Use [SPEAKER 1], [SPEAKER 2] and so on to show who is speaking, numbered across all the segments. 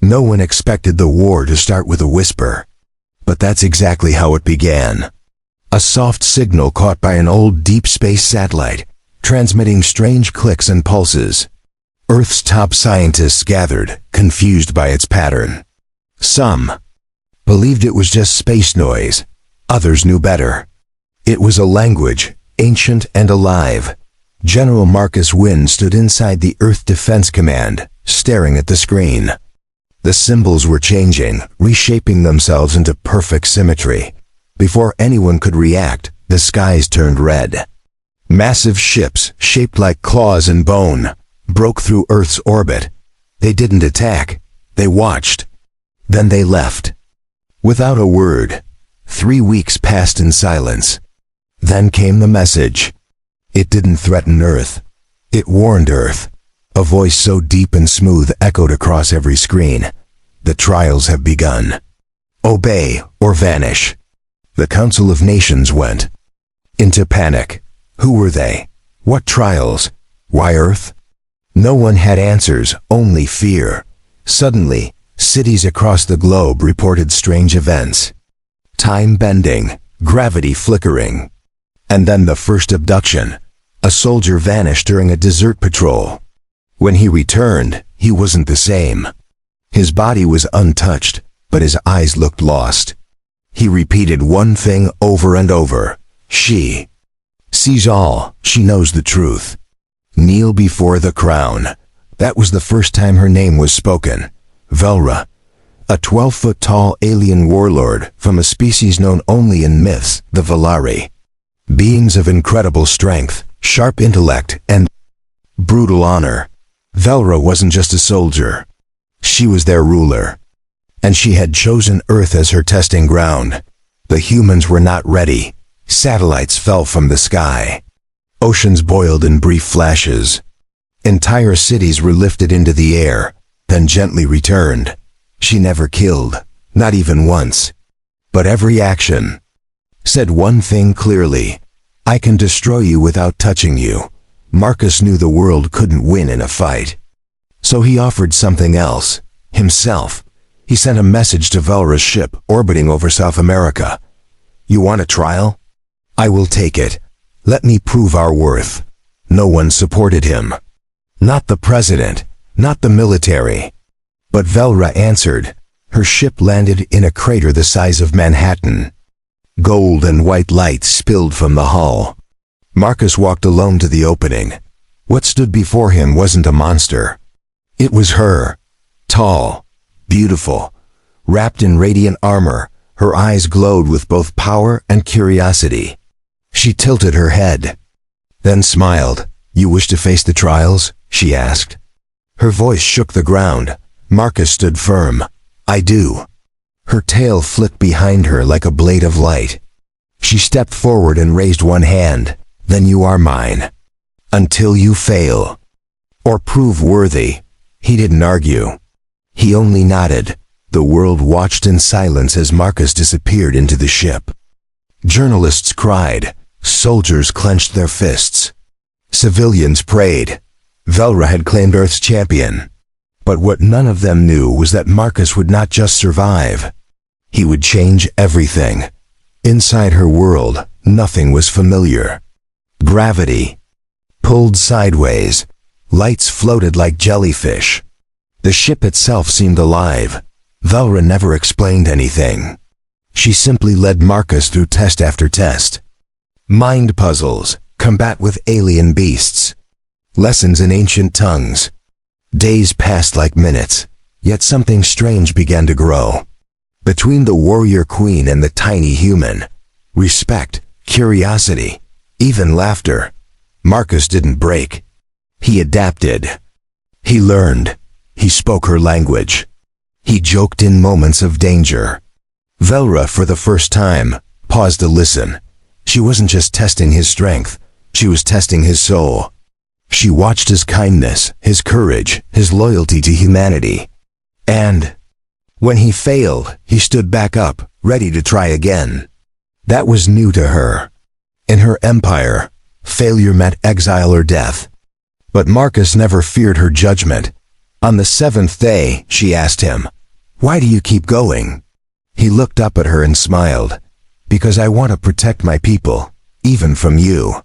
[SPEAKER 1] No one expected the war to start with a whisper. But that's exactly how it began. A soft signal caught by an old deep space satellite, transmitting strange clicks and pulses. Earth's top scientists gathered, confused by its pattern. Some believed it was just space noise. Others knew better. It was a language, ancient and alive. General Marcus Wynn stood inside the Earth Defense Command, staring at the screen. The symbols were changing, reshaping themselves into perfect symmetry. Before anyone could react, the skies turned red. Massive ships, shaped like claws and bone, broke through Earth's orbit. They didn't attack. They watched. Then they left. Without a word. 3 weeks passed in silence. Then came the message. It didn't threaten Earth. It warned Earth. A voice so deep and smooth echoed across every screen. The trials have begun. Obey or vanish. The Council of Nations went into panic. Who were they? What trials? Why Earth? No one had answers, only fear. Suddenly, cities across the globe reported strange events. Time bending, gravity flickering. And then the first abduction. A soldier vanished during a desert patrol. When he returned, he wasn't the same. His body was untouched, but his eyes looked lost. He repeated one thing over and over. She sees all. She knows the truth. Kneel before the crown. That was the first time her name was spoken. Velrah. A 12-foot-tall alien warlord from a species known only in myths, the Valari. Beings of incredible strength, sharp intellect, and brutal honor. Velrah wasn't just a soldier. She was their ruler. And she had chosen Earth as her testing ground. The humans were not ready. Satellites fell from the sky. Oceans boiled in brief flashes. Entire cities were lifted into the air, then gently returned. She never killed, not even once. But every action said one thing clearly. I can destroy you without touching you. Marcus knew the world couldn't win in a fight. So he offered something else. Himself. He sent a message to Velrah's ship orbiting over South America. You want a trial? I will take it. Let me prove our worth. No one supported him. Not the president, not the military. But Velrah answered. Her ship landed in a crater the size of Manhattan. Gold and white light spilled from the hull. Marcus walked alone to the opening. What stood before him wasn't a monster. It was her. Tall, beautiful, wrapped in radiant armor. Her eyes glowed with both power and curiosity. She tilted her head, then smiled. You wish to face the trials? She asked. Her voice shook the ground. Marcus stood firm. I do. Her tail flicked behind her like a blade of light. She stepped forward and raised one hand. Then you are mine. Until you fail. Or prove worthy. He didn't argue. He only nodded. The world watched in silence as Marcus disappeared into the ship. Journalists cried. Soldiers clenched their fists. Civilians prayed. Velrah had claimed Earth's champion. But what none of them knew was that Marcus would not just survive. He would change everything. Inside her world, nothing was familiar. Gravity pulled sideways. Lights floated like jellyfish. The ship itself seemed alive. Velrah never explained anything. She simply led Marcus through test after test. Mind puzzles, combat with alien beasts, lessons in ancient tongues. Days passed like minutes, yet something strange began to grow. Between the warrior queen and the tiny human, respect, curiosity, even laughter. Marcus didn't break. He adapted. He learned. He spoke her language. He joked in moments of danger. Velrah, for the first time, paused to listen. She wasn't just testing his strength. She was testing his soul. She watched his kindness, his courage, his loyalty to humanity. And when he failed, he stood back up, ready to try again. That was new to her. In her empire, failure meant exile or death. But Marcus never feared her judgment. On the seventh day, she asked him, "Why do you keep going?" He looked up at her and smiled. "Because I want to protect my people, even from you."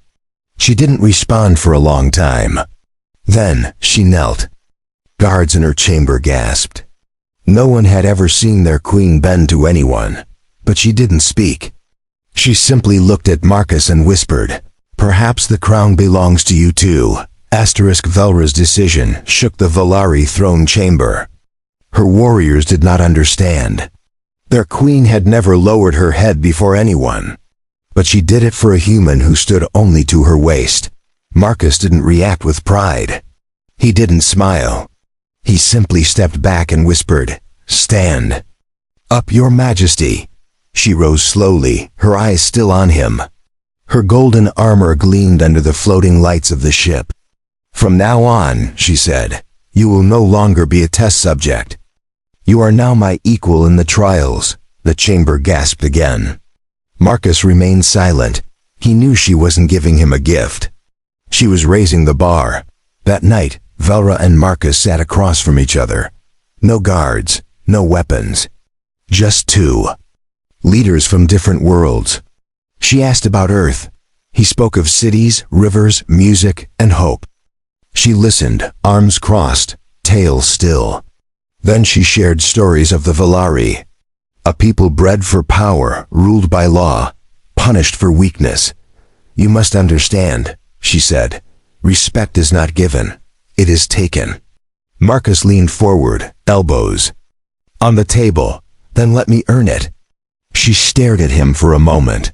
[SPEAKER 1] She didn't respond for a long time. Then she knelt. Guards in her chamber gasped. No one had ever seen their queen bend to anyone, but she didn't speak. She simply looked at Marcus and whispered, "Perhaps the crown belongs to you too." Velrah's decision shook the Valari throne chamber. Her warriors did not understand. Their queen had never lowered her head before anyone. But she did it for a human who stood only to her waist. Marcus didn't react with pride. He didn't smile. He simply stepped back and whispered, "Stand." "Up, Your Majesty." She rose slowly, her eyes still on him. Her golden armor gleamed under the floating lights of the ship. "From now on," she said, "you will no longer be a test subject. You are now my equal in the trials." The chamber gasped again. Marcus remained silent. He knew she wasn't giving him a gift. She was raising the bar. That night, Velrah and Marcus sat across from each other. No guards, no weapons. Just two. Leaders from different worlds. She asked about Earth. He spoke of cities, rivers, music, and hope. She listened, arms crossed, tail still. Then she shared stories of the Valari. A people bred for power, ruled by law, punished for weakness. "You must understand," she said. "Respect is not given. It is taken." Marcus leaned forward, elbows on the table. "Then let me earn it." She stared at him for a moment.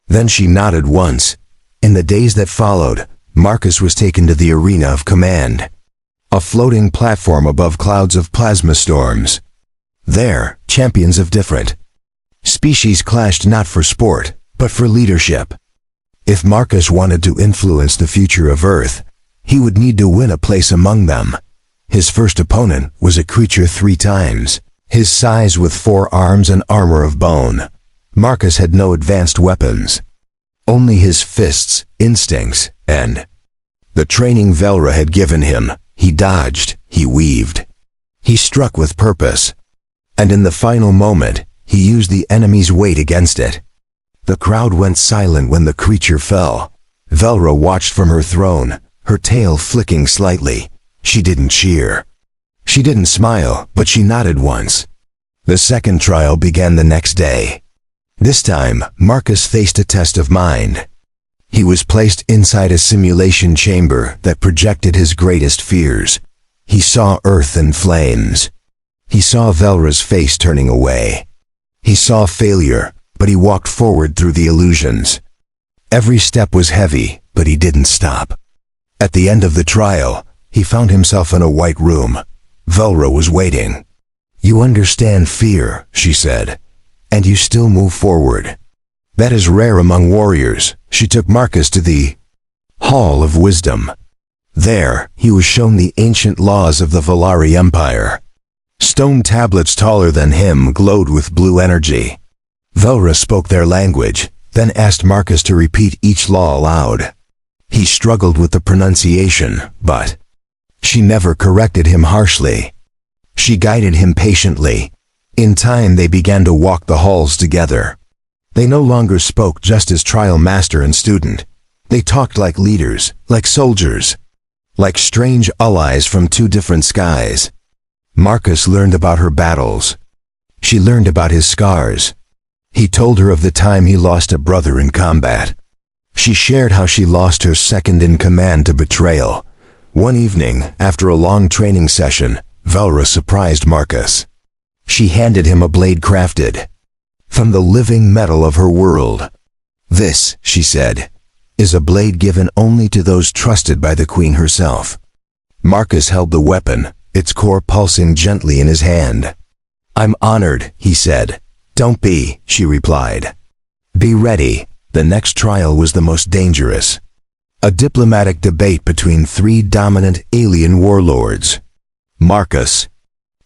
[SPEAKER 1] Then she nodded once. In the days that followed, Marcus was taken to the arena of command, a floating platform above clouds of plasma storms. There, champions of different species clashed not for sport, but for leadership. If Marcus wanted to influence the future of Earth, he would need to win a place among them. His first opponent was a creature 3 times his size with 4 arms and armor of bone. Marcus had no advanced weapons. Only his fists, instincts, and the training Velrah had given him. He dodged, he weaved. He struck with purpose. And in the final moment, he used the enemy's weight against it. The crowd went silent when the creature fell. Velrah watched from her throne, her tail flicking slightly. She didn't cheer. She didn't smile, but she nodded once. The second trial began the next day. This time, Marcus faced a test of mind. He was placed inside a simulation chamber that projected his greatest fears. He saw Earth in flames. He saw Velrah's face turning away. He saw failure, but he walked forward through the illusions. Every step was heavy, but he didn't stop. At the end of the trial, he found himself in a white room. Velrah was waiting. "You understand fear," she said, "and you still move forward. That is rare among warriors." She took Marcus to the Hall of Wisdom. There, he was shown the ancient laws of the Valari Empire. Stone tablets taller than him glowed with blue energy. Velrah spoke their language, then asked Marcus to repeat each law aloud. He struggled with the pronunciation, but she never corrected him harshly. She guided him patiently. In time they began to walk the halls together. They no longer spoke just as trial master and student. They talked like leaders, like soldiers, like strange allies from 2 different skies. Marcus learned about her battles. She learned about his scars. He told her of the time he lost a brother in combat. She shared how she lost her second-in-command to betrayal. One evening, after a long training session, Velrah surprised Marcus. She handed him a blade crafted from the living metal of her world. "This," she said, "is a blade given only to those trusted by the queen herself." Marcus held the weapon, its core pulsing gently in his hand. "I'm honored," he said. "Don't be," she replied. "Be ready." The next trial was the most dangerous. A diplomatic debate between 3 dominant alien warlords. Marcus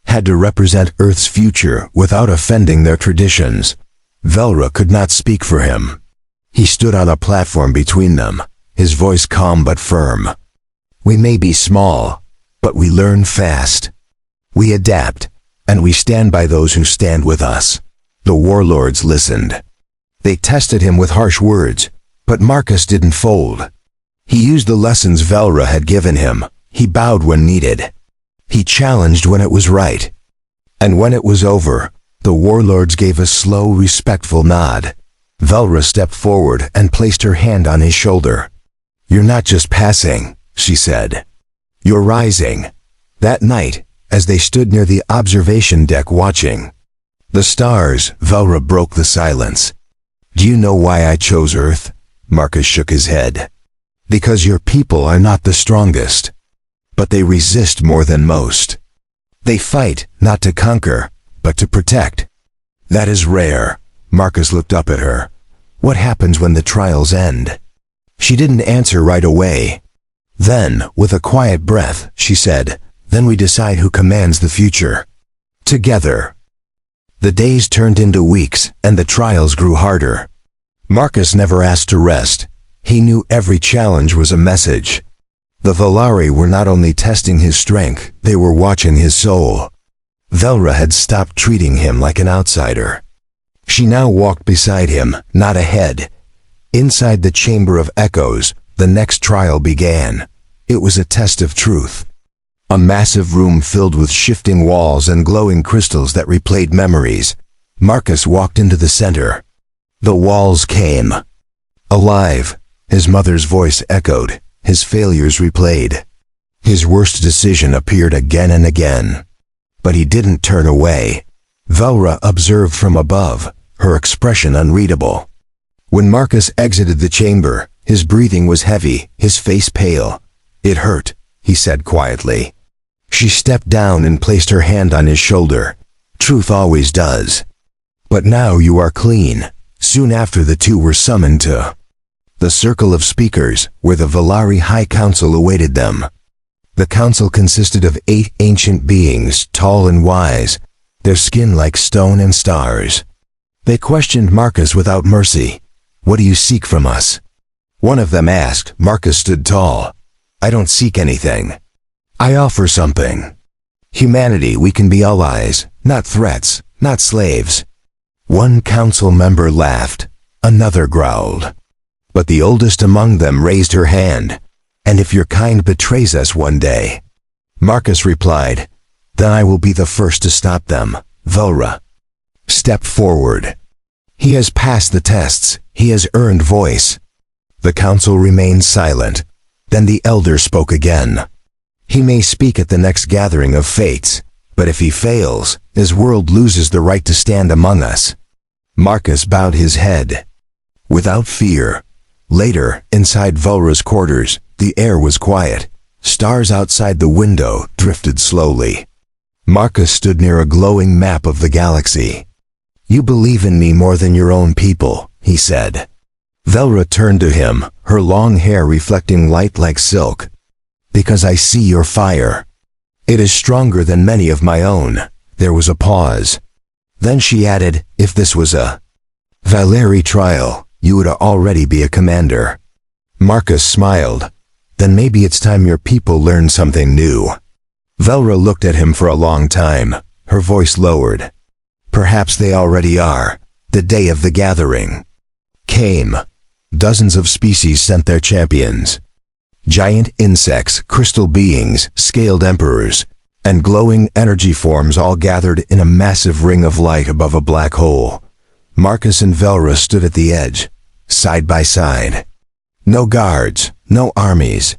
[SPEAKER 1] had to represent Earth's future without offending their traditions. Velrah could not speak for him. He stood on a platform between them, his voice calm but firm. "We may be small, but we learn fast. We adapt, and we stand by those who stand with us." The warlords listened. They tested him with harsh words, but Marcus didn't fold. He used the lessons Velrah had given him. He bowed when needed. He challenged when it was right. And when it was over, the warlords gave a slow, respectful nod. Velrah stepped forward and placed her hand on his shoulder. "You're not just passing," she said. "You're rising." That night, as they stood near the observation deck watching the stars, Velrah broke the silence. "Do you know why I chose Earth?" Marcus shook his head. "Because your people are not the strongest, but they resist more than most. They fight not to conquer, but to protect. That is rare." Marcus looked up at her. "What happens when the trials end?" She didn't answer right away. Then, with a quiet breath, she said, "Then we decide who commands the future. Together." The days turned into weeks, and the trials grew harder. Marcus never asked to rest. He knew every challenge was a message. The Valari were not only testing his strength, they were watching his soul. Velrah had stopped treating him like an outsider. She now walked beside him, not ahead. Inside the Chamber of Echoes, the next trial began. It was a test of truth. A massive room filled with shifting walls and glowing crystals that replayed memories. Marcus walked into the center. The walls came alive. His mother's voice echoed. His failures replayed. His worst decision appeared again and again. But he didn't turn away. Velrah observed from above, her expression unreadable. When Marcus exited the chamber, his breathing was heavy, his face pale. "It hurt," he said quietly. She stepped down and placed her hand on his shoulder. "Truth always does. But now you are clean." Soon after, the two were summoned to the circle of speakers, where the Valari High Council awaited them. The council consisted of 8 ancient beings, tall and wise, their skin like stone and stars. They questioned Marcus without mercy. "What do you seek from us?" One of them asked. Marcus stood tall. "I don't seek anything. I offer something. Humanity. We can be allies, not threats, not slaves." One council member laughed. Another growled. But the oldest among them raised her hand. "And if your kind betrays us one day," Marcus replied, "then I will be the first to stop them." Velrah stepped forward. "He has passed the tests. He has earned voice." The council remained silent. Then the elder spoke again. "He may speak at the next gathering of fates, but if he fails, his world loses the right to stand among us." Marcus bowed his head. Without fear. Later, inside Velrah's quarters, the air was quiet. Stars outside the window drifted slowly. Marcus stood near a glowing map of the galaxy. "You believe in me more than your own people," he said. Velrah turned to him, her long hair reflecting light like silk. "Because I see your fire. It is stronger than many of my own." There was a pause. Then she added, "If this was a Valari trial, you would already be a commander." Marcus smiled. "Then maybe it's time your people learned something new." Velrah looked at him for a long time. Her voice lowered. "Perhaps they already are." The day of the gathering came. Dozens of species sent their champions. Giant insects, crystal beings, scaled emperors, and glowing energy forms all gathered in a massive ring of light above a black hole. Marcus and Velrah stood at the edge, side by side. No guards, no armies.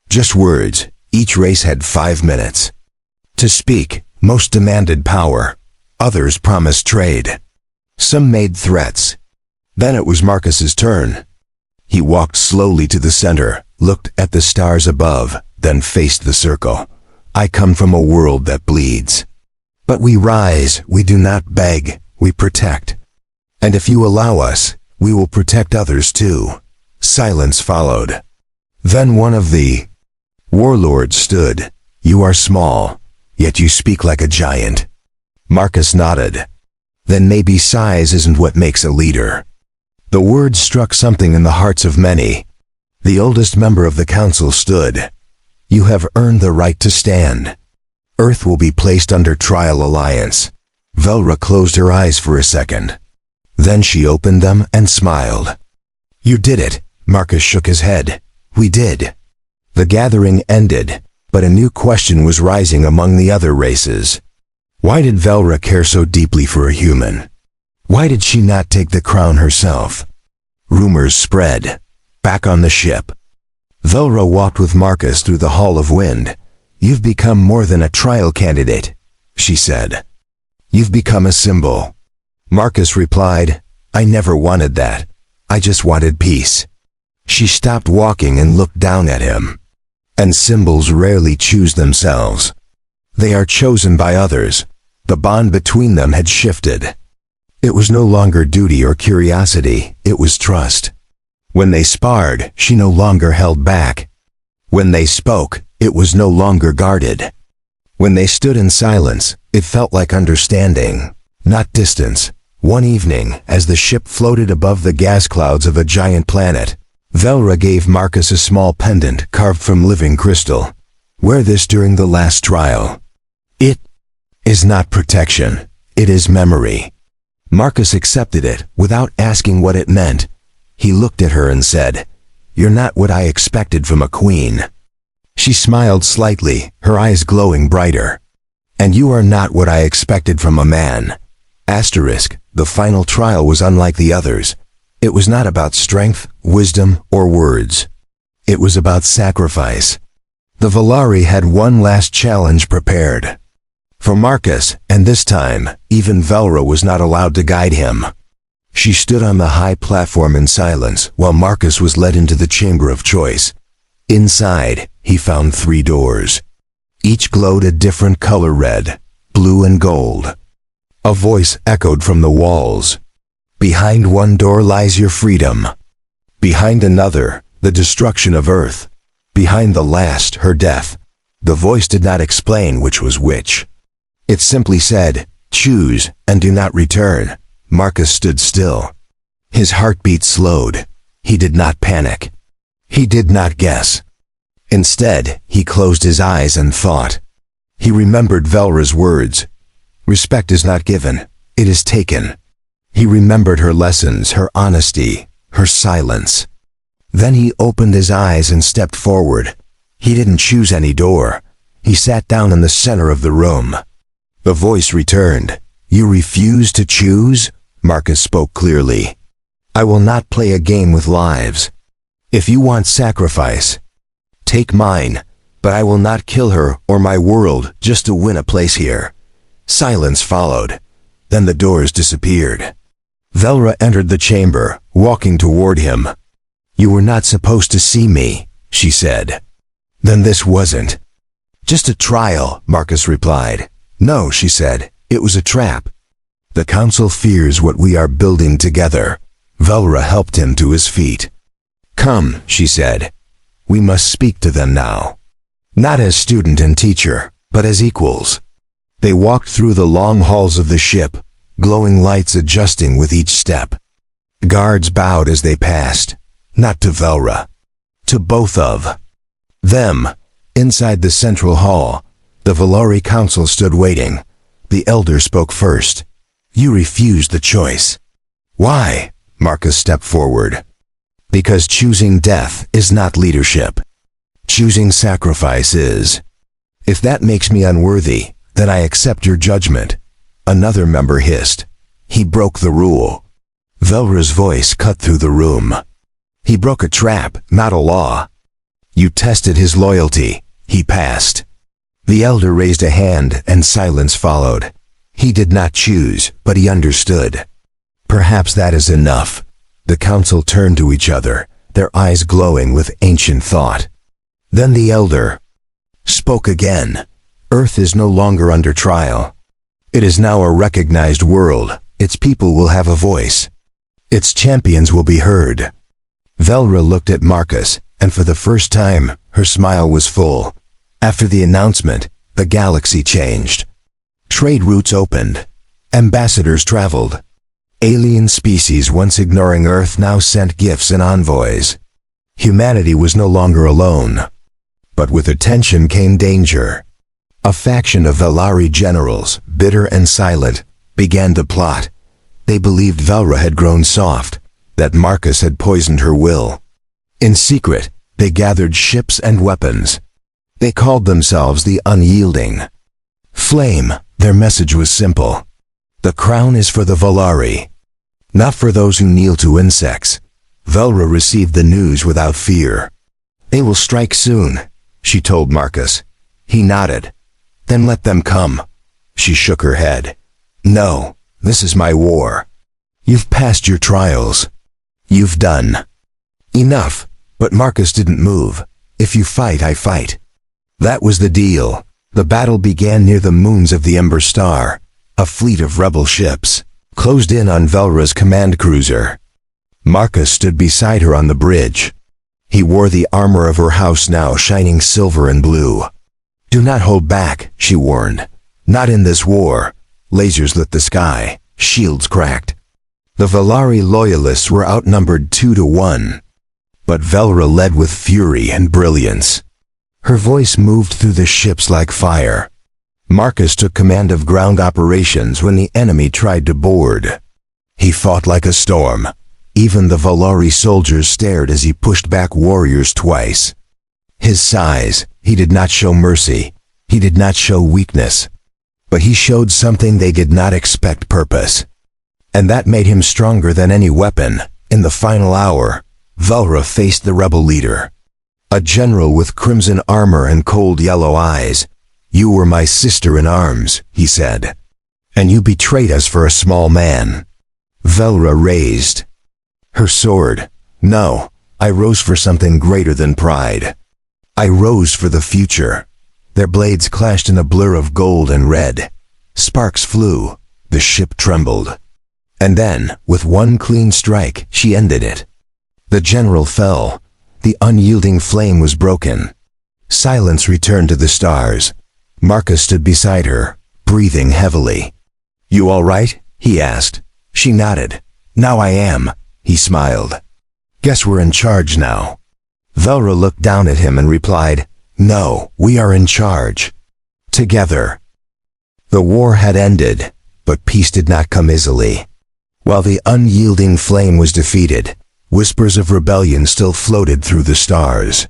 [SPEAKER 1] Just words. Each race had 5 minutes to speak. Most demanded power. Others promised trade. Some made threats. Then it was Marcus's turn. He walked slowly to the center, looked at the stars above, then faced the circle. "I come from a world that bleeds. But we rise, we do not beg, we protect. And if you allow us, we will protect others too." Silence followed. Then one of the warlords stood. "You are small, yet you speak like a giant." Marcus nodded. "Then maybe size isn't what makes a leader." The words struck something in the hearts of many. The oldest member of the council stood. "You have earned the right to stand." Earth will be placed under trial alliance. Velrah closed her eyes for a second. Then she opened them and smiled. You did it, Marcus shook his head. We did. The gathering ended, but a new question was rising among the other races. Why did Velrah care so deeply for a human? Why did she not take the crown herself? Rumors spread. Back on the ship, Velrah walked with Marcus through the Hall of Wind. You've become more than a trial candidate, she said. You've become a symbol. Marcus replied, I never wanted that. I just wanted peace. She stopped walking and looked down at him. And symbols rarely choose themselves. They are chosen by others. The bond between them had shifted. It was no longer duty or curiosity, it was trust. When they sparred, she no longer held back. When they spoke, it was no longer guarded. When they stood in silence, it felt like understanding, not distance. One evening, as the ship floated above the gas clouds of a giant planet, Velrah gave Marcus a small pendant carved from living crystal. Wear this during the last trial. It is not protection, it is memory. Marcus accepted it without asking what it meant. He looked at her and said, You're not what I expected from a queen. She smiled slightly, her eyes glowing brighter. And you are not what I expected from a man. Asterisk, the final trial was unlike the others. It was not about strength, wisdom, or words. It was about sacrifice. The Valari had one last challenge prepared. For Marcus, and this time, even Velrah was not allowed to guide him. She stood on the high platform in silence while Marcus was led into the chamber of choice. Inside, he found 3 doors. Each glowed a different color: red, blue, and gold. A voice echoed from the walls. Behind one door lies your freedom. Behind another, the destruction of Earth. Behind the last, her death. The voice did not explain which was which. It simply said, choose and do not return. Marcus stood still. His heartbeat slowed. He did not panic. He did not guess. Instead, he closed his eyes and thought. He remembered Velrah's words. Respect is not given, it is taken. He remembered her lessons, her honesty, her silence. Then he opened his eyes and stepped forward. He didn't choose any door. He sat down in the center of the room. The voice returned. You refuse to choose? Marcus spoke clearly. I will not play a game with lives. If you want sacrifice, take mine, but I will not kill her or my world just to win a place here. Silence followed. Then the doors disappeared. Velrah entered the chamber, walking toward him. You were not supposed to see me, she said. Then this wasn't. Just a trial, Marcus replied. No, she said, it was a trap. The council fears what we are building together. Velrah helped him to his feet. Come, she said. We must speak to them now. Not as student and teacher, but as equals. They walked through the long halls of the ship, glowing lights adjusting with each step. Guards bowed as they passed, not to Velrah, to both of them. Inside the central hall, the Valari council stood waiting. The elder spoke first. You refused the choice. Why? Marcus stepped forward. Because choosing death is not leadership. Choosing sacrifice is. If that makes me unworthy, then I accept your judgment. Another member hissed. He broke the rule. Velrah's voice cut through the room. He broke a trap, not a law. You tested his loyalty. He passed. The elder raised a hand and silence followed. He did not choose, but he understood. Perhaps that is enough. The council turned to each other, their eyes glowing with ancient thought. Then the elder spoke again. Earth is no longer under trial. It is now a recognized world. Its people will have a voice. Its champions will be heard. Velrah looked at Marcus, and for the first time, her smile was full. After the announcement, the galaxy changed. Trade routes opened. Ambassadors traveled. Alien species once ignoring Earth now sent gifts and envoys. Humanity was no longer alone. But with attention came danger. A faction of Valari generals, bitter and silent, began to plot. They believed Velrah had grown soft, that Marcus had poisoned her will. In secret, they gathered ships and weapons. They called themselves the Unyielding. Flame, their message was simple. The crown is for the Valari, not for those who kneel to insects. Velrah received the news without fear. They will strike soon, she told Marcus. He nodded. Then let them come. She shook her head. No, this is my war. You've passed your trials. You've done. Enough. But Marcus didn't move. If you fight, I fight. That was the deal. The battle began near the moons of the Ember Star. A fleet of rebel ships closed in on Velrah's command cruiser. Marcus stood beside her on the bridge. He wore the armor of her house now shining silver and blue. Do not hold back, she warned. Not in this war. Lasers lit the sky. Shields cracked. The Valari loyalists were outnumbered 2-1. But Velrah led with fury and brilliance. Her voice moved through the ships like fire. Marcus took command of ground operations when the enemy tried to board. He fought like a storm. Even the Valari soldiers stared as he pushed back warriors twice. His size, he did not show mercy. He did not show weakness. But he showed something they did not expect: purpose. And that made him stronger than any weapon. In the final hour, Velrah faced the rebel leader. A general with crimson armor and cold yellow eyes. You were my sister in arms, he said. And you betrayed us for a small man. Velrah raised her sword. No, I rose for something greater than pride. I rose for the future. Their blades clashed in a blur of gold and red. Sparks flew. The ship trembled. And then, with one clean strike, she ended it. The general fell. The unyielding flame was broken. Silence returned to the stars. Marcus stood beside her, breathing heavily. You all right? He asked. She nodded. Now I am, he smiled. Guess we're in charge now. Velrah looked down at him and replied, No, we are in charge. Together. The war had ended, but peace did not come easily. While the unyielding flame was defeated, whispers of rebellion still floated through the stars.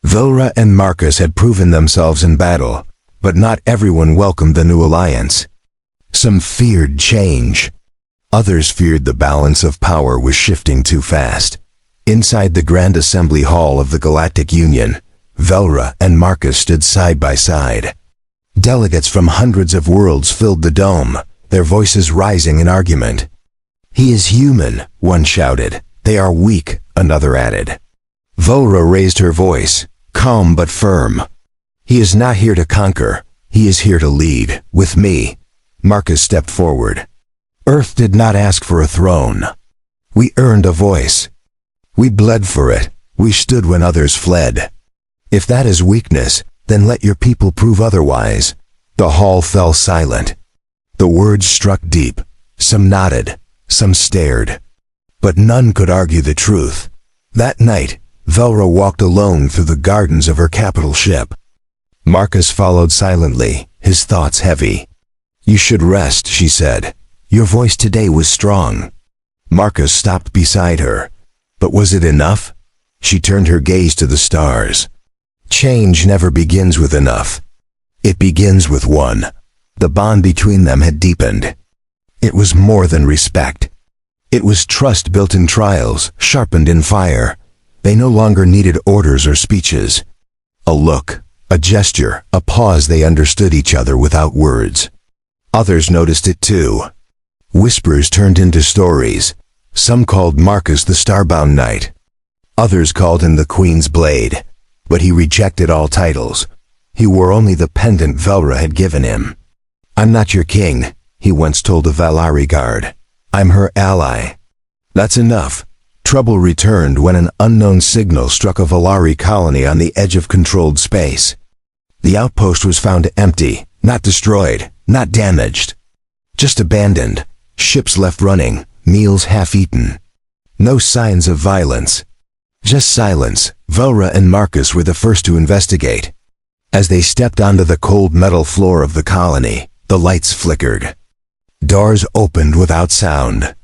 [SPEAKER 1] Velrah and Marcus had proven themselves in battle, but not everyone welcomed the new alliance. Some feared change. Others feared the balance of power was shifting too fast. Inside the Grand Assembly Hall of the Galactic Union, Velrah and Marcus stood side by side. Delegates from hundreds of worlds filled the dome, their voices rising in argument. He is human, one shouted. They are weak, another added. Velrah raised her voice, calm but firm. He is not here to conquer. He is here to lead, with me. Marcus stepped forward. Earth did not ask for a throne. We earned a voice. We bled for it. We stood when others fled. If that is weakness, then let your people prove otherwise. The hall fell silent. The words struck deep. Some nodded. Some stared. But none could argue the truth. That night, Velrah walked alone through the gardens of her capital ship. Marcus followed silently, his thoughts heavy. You should rest, she said. Your voice today was strong. Marcus stopped beside her. But was it enough? She turned her gaze to the stars. Change never begins with enough. It begins with one. The bond between them had deepened. It was more than respect. It was trust built in trials, sharpened in fire. They no longer needed orders or speeches. A look, a gesture, a pause. They understood each other without words. Others noticed it too. Whispers turned into stories. Some called Marcus the Starbound Knight. Others called him the Queen's Blade. But he rejected all titles. He wore only the pendant Velrah had given him. I'm not your king, he once told a Valari guard. I'm her ally. That's enough. Trouble returned when an unknown signal struck a Valari colony on the edge of controlled space. The outpost was found empty, not destroyed, not damaged. Just abandoned. Ships left running, meals half-eaten. No signs of violence. Just silence. Velrah and Marcus were the first to investigate. As they stepped onto the cold metal floor of the colony, the lights flickered. Doors opened without sound.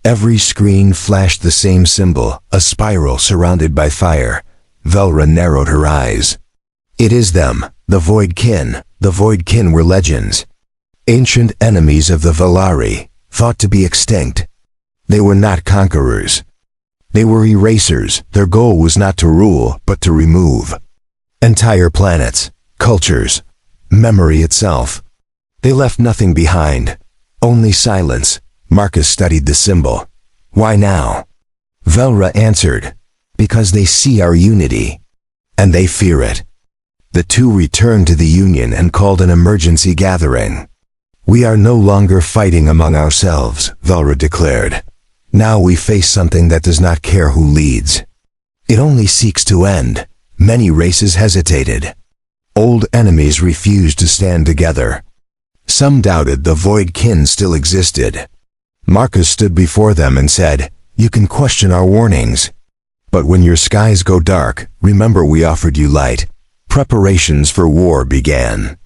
[SPEAKER 1] Every screen flashed the same symbol, a spiral surrounded by fire. Velrah narrowed her eyes. It is them, the Void Kin. The Void Kin were legends. Ancient enemies of the Valari, thought to be extinct. They were not conquerors. They were erasers. Their goal was not to rule, but to remove. Entire planets, cultures, memory itself. They left nothing behind. Only silence. Marcus studied the symbol. Why now? Velrah answered. Because they see our unity. And they fear it. The two returned to the Union and called an emergency gathering. We are no longer fighting among ourselves, Velrah declared. Now we face something that does not care who leads. It only seeks to end. Many races hesitated. Old enemies refused to stand together. Some doubted the Void Kin still existed. Marcus stood before them and said, "You can question our warnings. But when your skies go dark, remember we offered you light." Preparations for war began.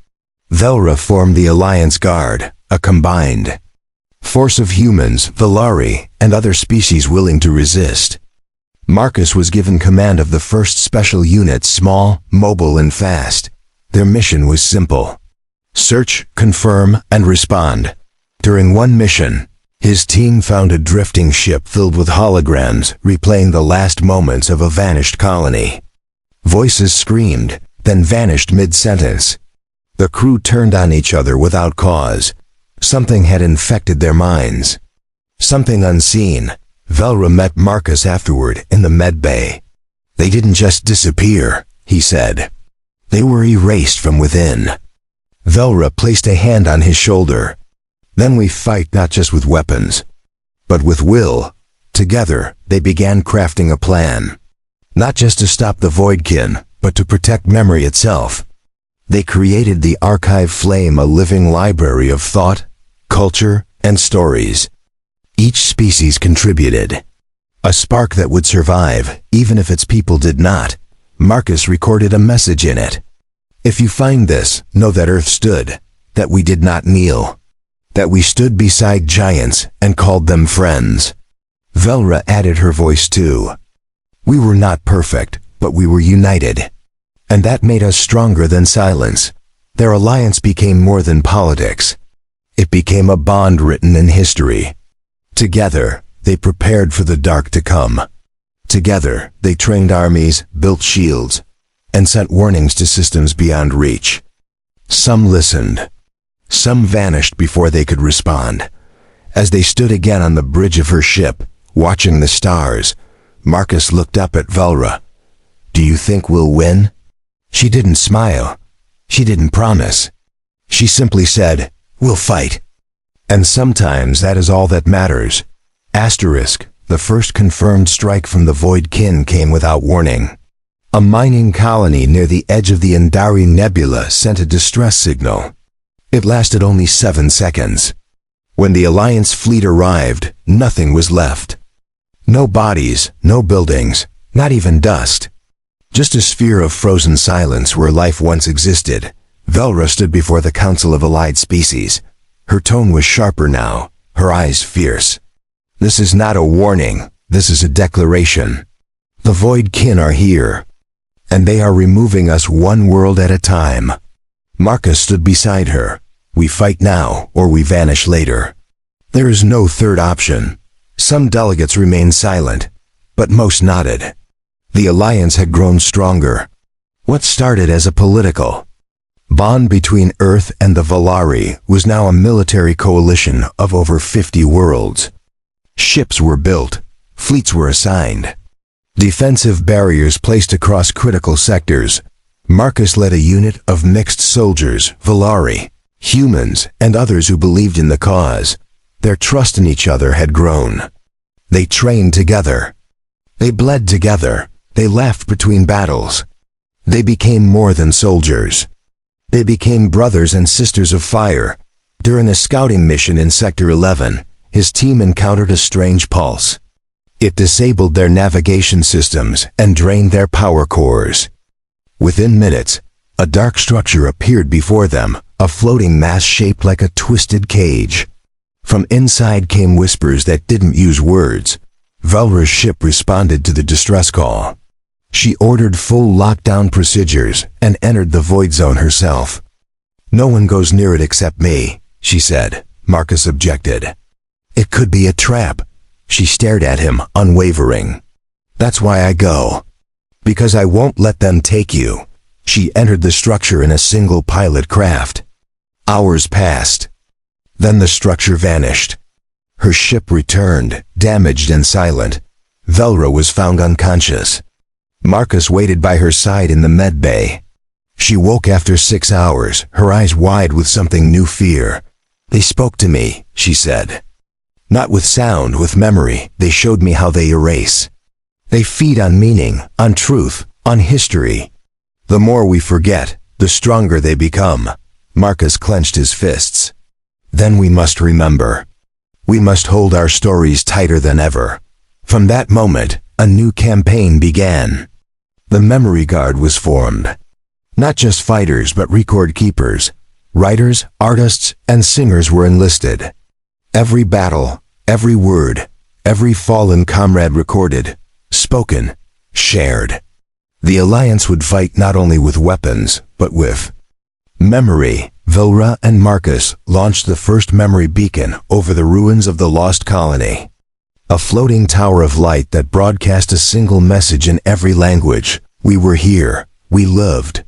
[SPEAKER 1] Velrah formed the Alliance Guard, a combined force of humans, Valari, and other species willing to resist. Marcus was given command of the first special unit, small, mobile, and fast. Their mission was simple. Search, confirm, and respond. During one mission, his team found a drifting ship filled with holograms, replaying the last moments of a vanished colony. Voices screamed, then vanished mid-sentence. The crew turned on each other without cause. Something had infected their minds. Something unseen. Velrah met Marcus afterward in the med bay. They didn't just disappear, he said. They were erased from within. Velrah placed a hand on his shoulder. Then we fight not just with weapons, but with will. Together, they began crafting a plan. Not just to stop the Voidkin, but to protect memory itself. They created the Archive Flame, a living library of thought, culture, and stories. Each species contributed. A spark that would survive, even if its people did not. Marcus recorded a message in it. If you find this, know that Earth stood, that we did not kneel, that we stood beside giants and called them friends. Velrah added her voice too. We were not perfect, but we were united. And that made us stronger than silence. Their alliance became more than politics. It became a bond written in history. Together, they prepared for the dark to come. Together, they trained armies, built shields, and sent warnings to systems beyond reach. Some listened. Some vanished before they could respond. As they stood again on the bridge of her ship, watching the stars, Marcus looked up at Velrah. Do you think we'll win? She didn't smile. She didn't promise. She simply said, we'll fight. And sometimes that is all that matters. Asterisk, the first confirmed strike from the Voidkin came without warning. A mining colony near the edge of the Indari Nebula sent a distress signal. It lasted only 7 seconds. When the Alliance fleet arrived, nothing was left. No bodies, no buildings, not even dust. Just a sphere of frozen silence where life once existed. Velrah stood before the Council of Allied Species. Her tone was sharper now, her eyes fierce. This is not a warning, this is a declaration. The Voidkin are here, and they are removing us one world at a time. Marcus stood beside her. We fight now, or we vanish later. There is no third option. Some delegates remained silent, but most nodded. The alliance had grown stronger. What started as a political bond between Earth and the Valari was now a military coalition of over 50 worlds. Ships were built, fleets were assigned, defensive barriers placed across critical sectors. Marcus led a unit of mixed soldiers, Valari, humans, and others who believed in the cause. Their trust in each other had grown. They trained together. They bled together. They laughed between battles. They became more than soldiers. They became brothers and sisters of fire. During a scouting mission in Sector 11, his team encountered a strange pulse. It disabled their navigation systems and drained their power cores. Within minutes, A dark structure appeared before them, a floating mass shaped like a twisted cage. From inside came whispers that didn't use words. Velrah's ship responded to the distress call. She ordered full lockdown procedures and entered the void zone herself. "No one goes near it except me," she said. Marcus objected. "It could be a trap." She stared at him, unwavering. "That's why I go. Because I won't let them take you." She entered the structure in a single pilot craft. Hours passed. Then the structure vanished. Her ship returned, damaged and silent. Velrah was found unconscious. Marcus waited by her side in the med bay. She woke after 6 hours, her eyes wide with something new fear. "They spoke to me," she said. "Not with sound, with memory. They showed me how they erase. They feed on meaning, on truth, on history. The more we forget, the stronger they become." Marcus clenched his fists. "Then we must remember. We must hold our stories tighter than ever." From that moment, a new campaign began. The memory guard was formed. Not just fighters but record keepers. Writers, artists, and singers were enlisted. Every battle, every word, every fallen comrade recorded, spoken, shared. The Alliance would fight not only with weapons, but with memory. Velrah and Marcus launched the first memory beacon over the ruins of the lost colony. A floating tower of light that broadcast a single message in every language. We were here. We lived.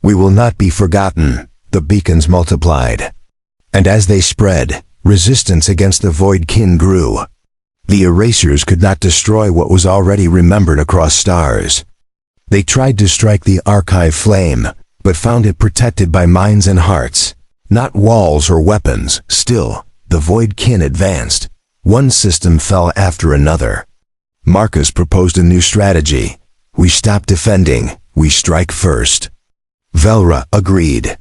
[SPEAKER 1] We will not be forgotten. The beacons multiplied. And as they spread, resistance against the Void Kin grew. The erasers could not destroy what was already remembered across stars. They tried to strike the archive flame, but found it protected by minds and hearts, not walls or weapons. Still, the Void Kin advanced. One system fell after another. Marcus proposed a new strategy. We stop defending, we strike first. Velrah agreed.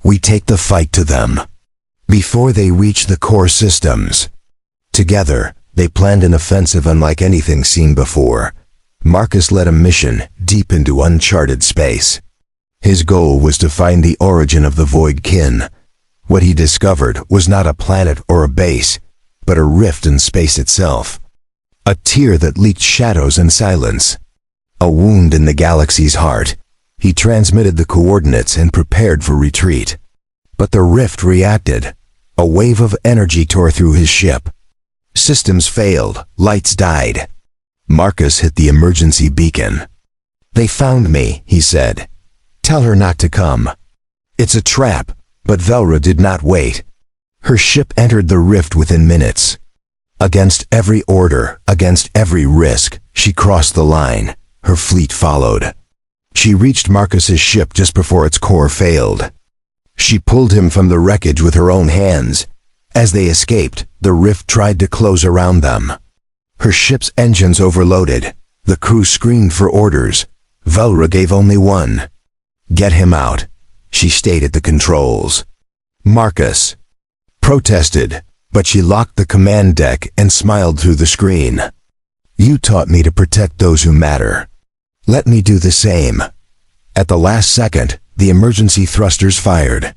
[SPEAKER 1] We take the fight to them. Before they reach the core systems. Together, they planned an offensive unlike anything seen before. Marcus led a mission deep into uncharted space. His goal was to find the origin of the Void Kin. What he discovered was not a planet or a base, but a rift in space itself. A tear that leaked shadows and silence. A wound in the galaxy's heart. He transmitted the coordinates and prepared for retreat. But the rift reacted. A wave of energy tore through his ship. Systems failed, lights died. Marcus hit the emergency beacon. "They found me," he said. "Tell her not to come." "It's a trap." But Velrah did not wait. Her ship entered the rift within minutes. Against every order, against every risk, she crossed the line. Her fleet followed. She reached Marcus's ship just before its core failed. She pulled him from the wreckage with her own hands. As they escaped, the rift tried to close around them. Her ship's engines overloaded. The crew screamed for orders. Velrah gave only one. "Get him out." She stayed at the controls. Marcus protested, but she locked the command deck and smiled through the screen. "You taught me to protect those who matter. Let me do the same." At the last second, the emergency thrusters fired.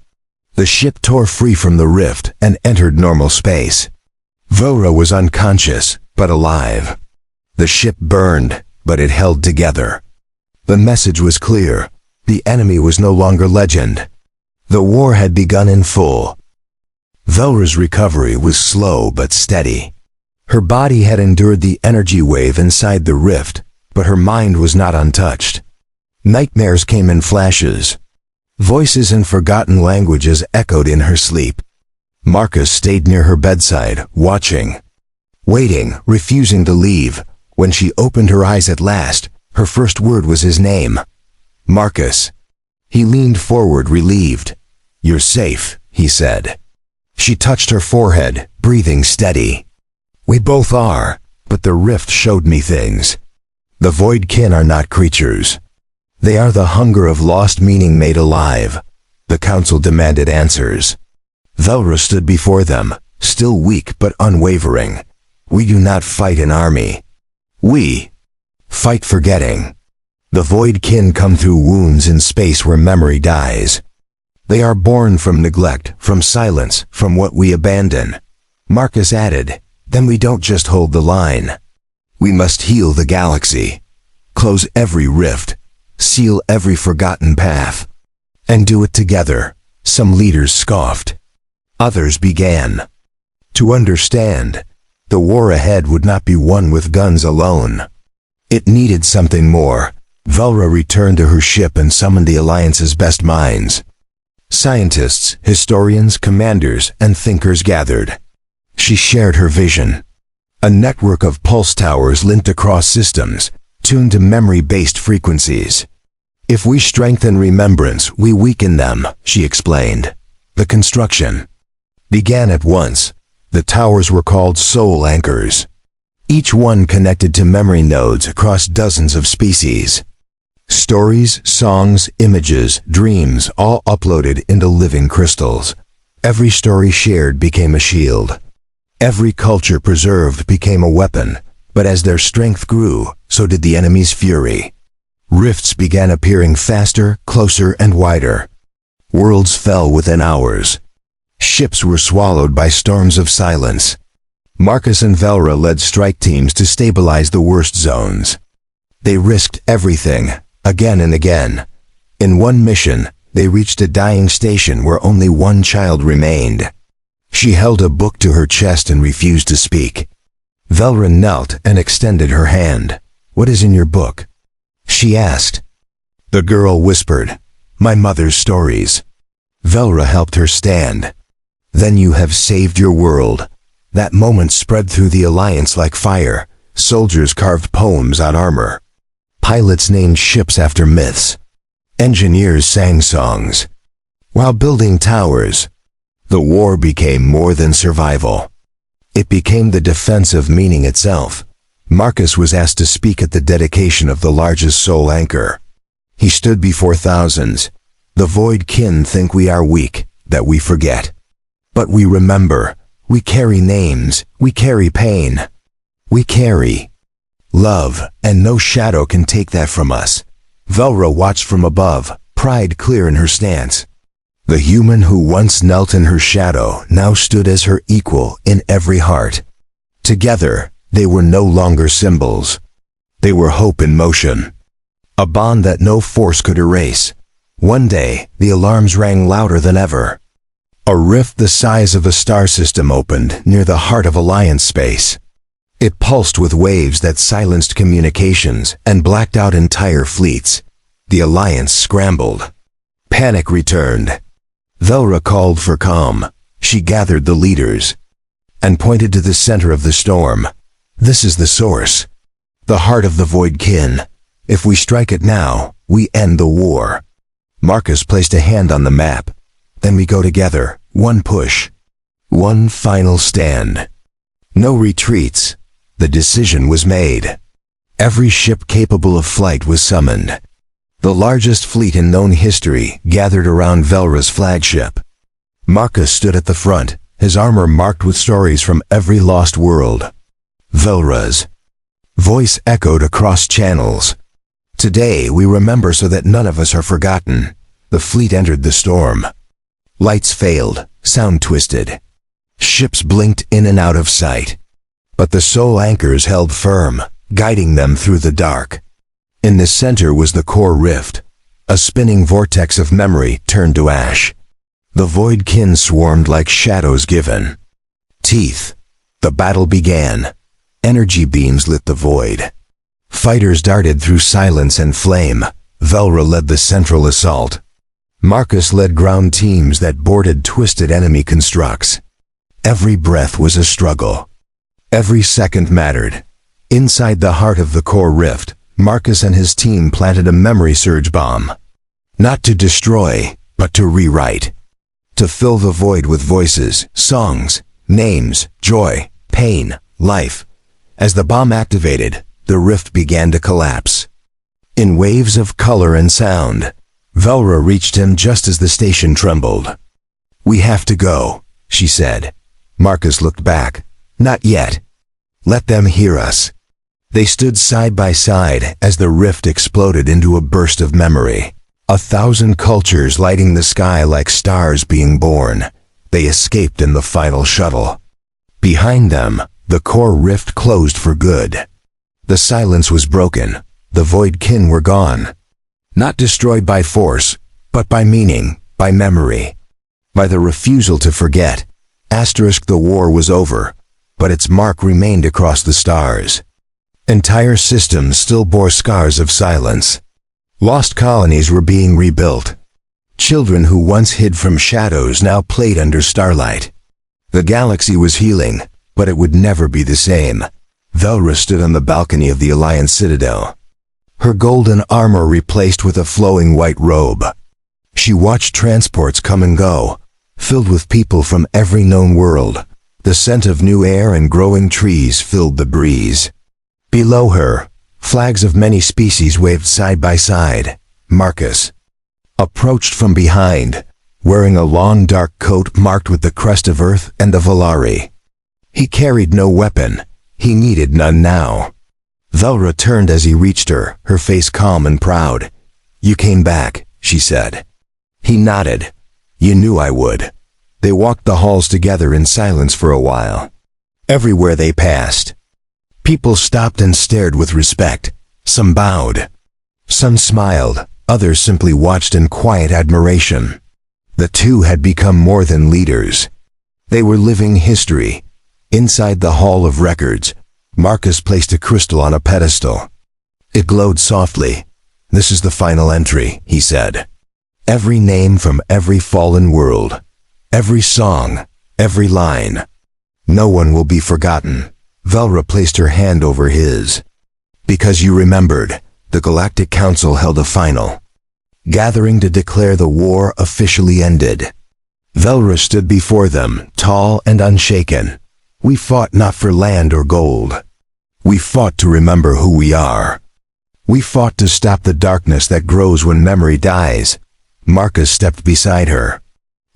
[SPEAKER 1] The ship tore free from the rift and entered normal space. Velrah was unconscious, but alive. The ship burned, but it held together. The message was clear. The enemy was no longer legend. The war had begun in full. Velrah's recovery was slow but steady. Her body had endured the energy wave inside the rift, but her mind was not untouched. Nightmares came in flashes. Voices in forgotten languages echoed in her sleep. Marcus stayed near her bedside, watching, waiting, refusing to leave. When she opened her eyes at last, her first word was his name. "Marcus." He leaned forward, relieved. "You're safe," he said. She touched her forehead, breathing steady. "We both are, but the rift showed me things. The Void Kin are not creatures. They are the hunger of lost meaning made alive." The council demanded answers. Velrah stood before them, still weak but unwavering. "We do not fight an army. We fight forgetting." The void kin come through wounds in space where memory dies. They are born from neglect, from silence, from what we abandon. Marcus added, then we don't just hold the line. We must heal the galaxy, close every rift, seal every forgotten path, and do it together. Some leaders scoffed. Others began to understand. The war ahead would not be won with guns alone. It needed something more. Velrah returned to her ship and summoned the Alliance's best minds. Scientists, historians, commanders, and thinkers gathered. She shared her vision. A network of pulse towers linked across systems, tuned to memory-based frequencies. If we strengthen remembrance, we weaken them, she explained. The construction began at once. The towers were called soul anchors. Each one connected to memory nodes across dozens of species. Stories, songs, images, dreams, all uploaded into living crystals. Every story shared became a shield. Every culture preserved became a weapon, but as their strength grew, so did the enemy's fury. Rifts began appearing faster, closer, and wider. Worlds fell within hours. Ships were swallowed by storms of silence. Marcus and Velrah led strike teams to stabilize the worst zones. They risked everything, again and again. In one mission, they reached a dying station where only one child remained. She held a book to her chest and refused to speak. Velrah knelt and extended her hand. "What is in your book?" she asked. The girl whispered, "My mother's stories." Velrah helped her stand. "Then you have saved your world." That moment spread through the Alliance like fire. Soldiers carved poems on armor. Pilots named ships after myths. Engineers sang songs. While building towers, the war became more than survival. It became the defense of meaning itself. Marcus was asked to speak at the dedication of the largest soul anchor. He stood before thousands. The void kin think we are weak, that we forget. But we remember. We carry names. We carry pain. We carry love, and no shadow can take that from us. Velrah watched from above, pride clear in her stance. The human who once knelt in her shadow now stood as her equal in every heart. Together, they were no longer symbols. They were hope in motion. A bond that no force could erase. One day, the alarms rang louder than ever. A rift the size of a star system opened near the heart of Alliance space. It pulsed with waves that silenced communications and blacked out entire fleets. The Alliance scrambled. Panic returned. Velrah called for calm. She gathered the leaders and pointed to the center of the storm. "This is the source, the heart of the void kin. If we strike it now, we end the war." Marcus placed a hand on the map. "Then we go together, one push, one final stand. No retreats." The decision was made. Every ship capable of flight was summoned. The largest fleet in known history gathered around Velrah's flagship. Marcus stood at the front, his armor marked with stories from every lost world. Velrah's voice echoed across channels. "Today we remember so that none of us are forgotten." The fleet entered the storm. Lights failed, sound twisted. Ships blinked in and out of sight. But the soul anchors held firm, guiding them through the dark. In the center was the core rift, a spinning vortex of memory turned to ash. The void kin swarmed like shadows given teeth. The battle began. Energy beams lit the void. Fighters darted through silence and flame. Velrah led the central assault. Marcus led ground teams that boarded twisted enemy constructs. Every breath was a struggle. Every second mattered. Inside the heart of the core rift, Marcus and his team planted a memory surge bomb. Not to destroy, but to rewrite. To fill the void with voices, songs, names, joy, pain, life. As the bomb activated, the rift began to collapse. In waves of color and sound, Velrah reached him just as the station trembled. "We have to go," she said. Marcus looked back. "Not yet. Let them hear us." They stood side by side as the rift exploded into a burst of memory. 1,000 cultures lighting the sky like stars being born. They escaped in the final shuttle. Behind them, the core rift closed for good. The silence was broken. The void kin were gone. Not destroyed by force, but by meaning, by memory, by the refusal to forget. The war was over, but its mark remained across the stars. Entire systems still bore scars of silence. Lost colonies were being rebuilt. Children who once hid from shadows now played under starlight. The galaxy was healing, but it would never be the same. Velrah stood on the balcony of the Alliance Citadel, her golden armor replaced with a flowing white robe. She watched transports come and go, filled with people from every known world. The scent of new air and growing trees filled the breeze. Below her, flags of many species waved side by side. Marcus approached from behind, wearing a long dark coat marked with the crest of Earth and the Valari. He carried no weapon. He needed none now. Velrah turned as he reached her, her face calm and proud. "You came back," she said. He nodded. "You knew I would." They walked the halls together in silence for a while. Everywhere they passed, people stopped and stared with respect. Some bowed. Some smiled. Others simply watched in quiet admiration. The two had become more than leaders. They were living history. Inside the Hall of Records, Marcus placed a crystal on a pedestal. It glowed softly. "This is the final entry," he said. "Every name from every fallen world. Every song. Every line. No one will be forgotten." Velrah placed her hand over his. "Because you remembered, the Galactic Council held a final gathering to declare the war officially ended." Velrah stood before them, tall and unshaken. "We fought not for land or gold. We fought to remember who we are. We fought to stop the darkness that grows when memory dies." Marcus stepped beside her.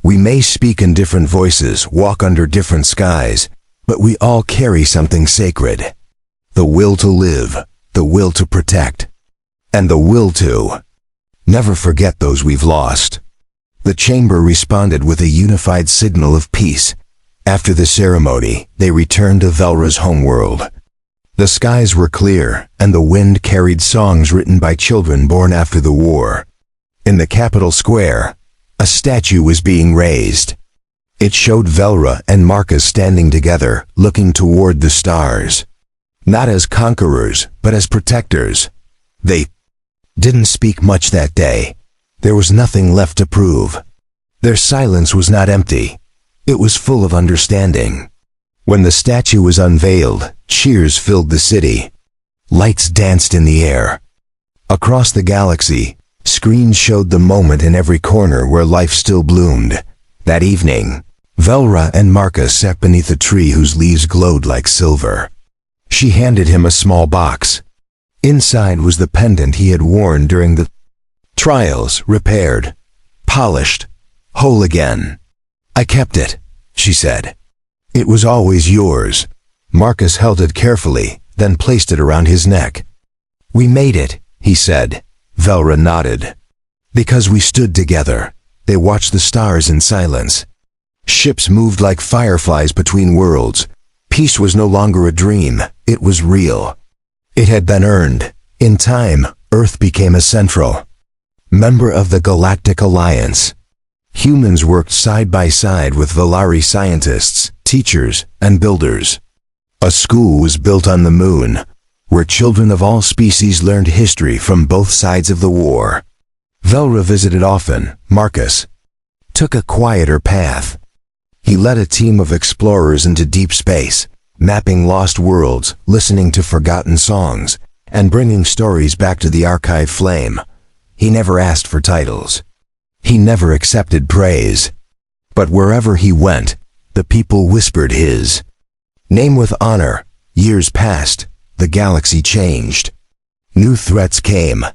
[SPEAKER 1] "We may speak in different voices, walk under different skies, but we all carry something sacred. The will to live, the will to protect, and the will to never forget those we've lost." The chamber responded with a unified signal of peace. After the ceremony, they returned to Velrah's homeworld. The skies were clear, and the wind carried songs written by children born after the war. In the capital square, a statue was being raised. It showed Velrah and Marcus standing together, looking toward the stars. Not as conquerors, but as protectors. They didn't speak much that day. There was nothing left to prove. Their silence was not empty. It was full of understanding. When the statue was unveiled, cheers filled the city. Lights danced in the air. Across the galaxy, screens showed the moment in every corner where life still bloomed. That evening, Velrah and Marcus sat beneath a tree whose leaves glowed like silver. She handed him a small box. Inside was the pendant he had worn during the trials, repaired, polished, whole again. "I kept it," she said. "It was always yours." Marcus held it carefully, then placed it around his neck. "We made it," he said. Velrah nodded. "Because we stood together." They watched the stars in silence. Ships moved like fireflies between worlds. Peace was no longer a dream, it was real. It had been earned. In time, Earth became a central member of the Galactic Alliance. Humans worked side by side with Valari scientists, teachers, and builders. A school was built on the moon, where children of all species learned history from both sides of the war. Velrah visited often. Marcus took a quieter path. He led a team of explorers into deep space, mapping lost worlds, listening to forgotten songs, and bringing stories back to the archive flame. He never asked for titles. He never accepted praise. But wherever he went, the people whispered his name with honor. Years passed. The galaxy changed. New threats came,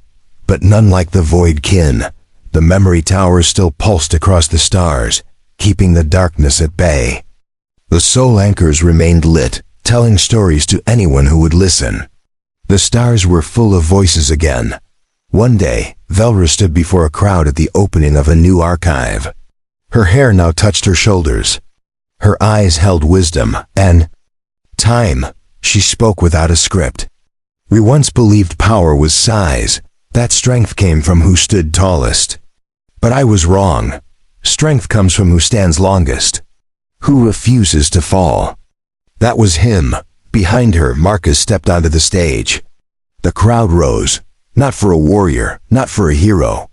[SPEAKER 1] but none like the Void Kin. The memory towers still pulsed across the stars, keeping the darkness at bay. The soul anchors remained lit, telling stories to anyone who would listen. The stars were full of voices again. One day, Velrah stood before a crowd at the opening of a new archive. Her hair now touched her shoulders. Her eyes held wisdom and time. She spoke without a script. We once believed power was size, that strength came from who stood tallest. But I was wrong. Strength comes from who stands longest, who refuses to fall. That was him. Behind her, Marcus stepped onto the stage. The crowd rose, not for a warrior, not for a hero,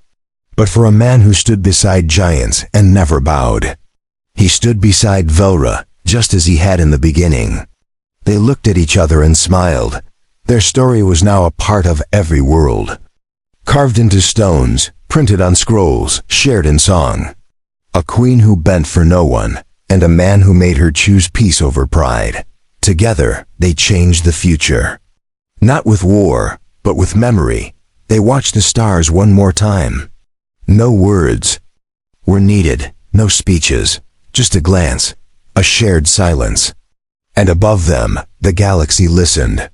[SPEAKER 1] but for a man who stood beside giants and never bowed. He stood beside Velrah, just as he had in the beginning. They looked at each other and smiled. Their story was now a part of every world. Carved into stones, printed on scrolls, shared in song. A queen who bent for no one, and a man who made her choose peace over pride. Together, they changed the future. Not with war, but with memory. They watched the stars one more time. No words were needed, no speeches, just a glance, a shared silence. And above them, the galaxy listened.